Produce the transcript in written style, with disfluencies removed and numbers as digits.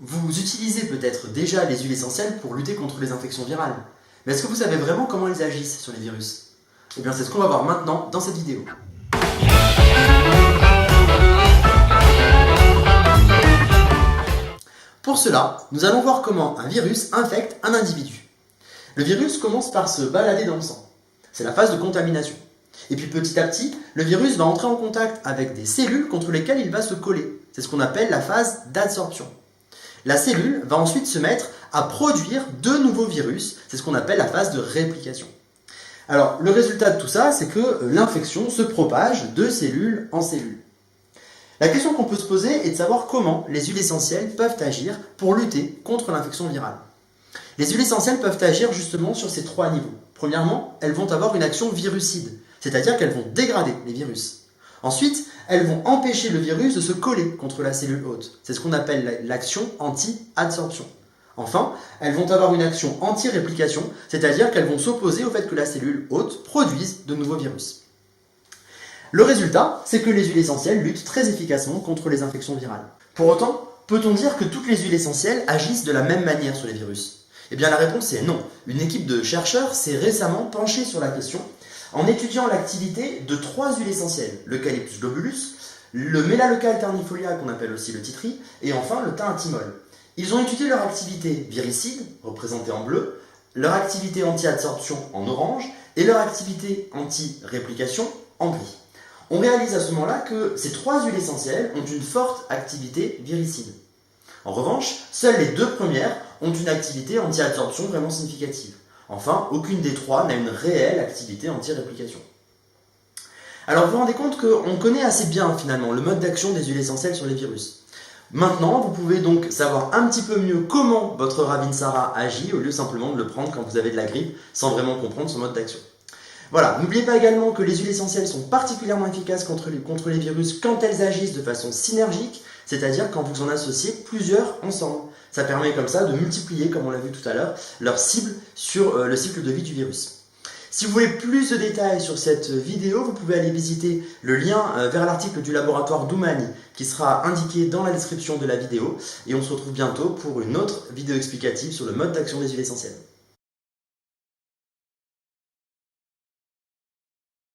Vous utilisez peut-être déjà les huiles essentielles pour lutter contre les infections virales. Mais est-ce que vous savez vraiment comment elles agissent sur les virus? Eh bien, c'est ce qu'on va voir maintenant dans cette vidéo. Pour cela, nous allons voir comment un virus infecte un individu. Le virus commence par se balader dans le sang. C'est la phase de contamination. Et puis petit à petit, le virus va entrer en contact avec des cellules contre lesquelles il va se coller. C'est ce qu'on appelle la phase d'adsorption. La cellule va ensuite se mettre à produire de nouveaux virus. C'est ce qu'on appelle la phase de réplication. Alors, le résultat de tout ça, c'est que l'infection se propage de cellule en cellule. La question qu'on peut se poser est de savoir comment les huiles essentielles peuvent agir pour lutter contre l'infection virale. Les huiles essentielles peuvent agir justement sur ces trois niveaux. Premièrement, elles vont avoir une action virucide, c'est-à-dire qu'elles vont dégrader les virus. Ensuite, elles vont empêcher le virus de se coller contre la cellule hôte. C'est ce qu'on appelle l'action anti-adsorption. Enfin, elles vont avoir une action anti-réplication, c'est-à-dire qu'elles vont s'opposer au fait que la cellule hôte produise de nouveaux virus. Le résultat, c'est que les huiles essentielles luttent très efficacement contre les infections virales. Pour autant, peut-on dire que toutes les huiles essentielles agissent de la même manière sur les virus? Eh bien la réponse est non. Une équipe de chercheurs s'est récemment penchée sur la question en étudiant l'activité de trois huiles essentielles, l'Eucalyptus globulus, le Melaleuca alternifolia qu'on appelle aussi le titri, et enfin le thym athimol. Ils ont étudié leur activité viricide, représentée en bleu, leur activité anti-adsorption en orange, et leur activité anti-réplication en gris. On réalise à ce moment-là que ces trois huiles essentielles ont une forte activité viricide. En revanche, seules les deux premières ont une activité anti-adsorption vraiment significative. Enfin, aucune des trois n'a une réelle activité anti-réplication. Alors vous vous rendez compte qu'on connaît assez bien finalement le mode d'action des huiles essentielles sur les virus. Maintenant, vous pouvez donc savoir un petit peu mieux comment votre Ravinsara agit au lieu simplement de le prendre quand vous avez de la grippe sans vraiment comprendre son mode d'action. Voilà, n'oubliez pas également que les huiles essentielles sont particulièrement efficaces contre les virus quand elles agissent de façon synergique, c'est-à-dire quand vous en associez plusieurs ensemble. Ça permet comme ça de multiplier, comme on l'a vu tout à l'heure, leur cible sur le cycle de vie du virus. Si vous voulez plus de détails sur cette vidéo, vous pouvez aller visiter le lien vers l'article du laboratoire Doumani qui sera indiqué dans la description de la vidéo. Et on se retrouve bientôt pour une autre vidéo explicative sur le mode d'action des huiles essentielles.